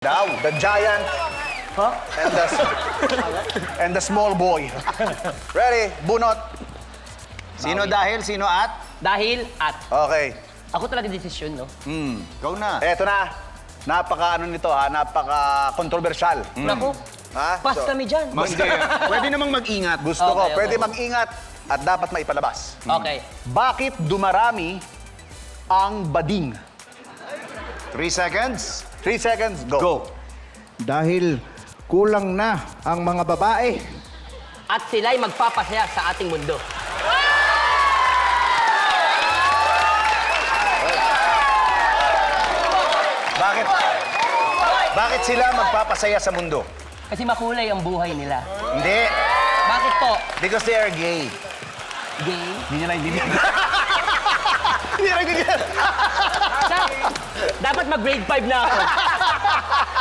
Daw, the giant and the small boy. Ready? Bunot. Sino dahil, sino at? Dahil at. Okay. Ako talaga desisyon, no? Go na. Eto na. Napaka nito napaka-controversial. Naku, Ha? pass kami dyan. Hindi. Pwede namang mag-ingat. Gusto ko, Okay, pwede okay. mag-ingat at dapat maipalabas. Okay. Bakit dumarami ang bading? 3 seconds. 3 seconds, go. Go. Dahil kulang na ang mga babae. At sila'y magpapasaya sa ating mundo. Bakit? Bakit sila magpapasaya sa mundo? Kasi makulay ang buhay nila. Hindi. Bakit po? Because they are gay. Gay? Hindi niya naintindihan. Hindi niya naintindihan. Dapat mag-grade 5 na ako.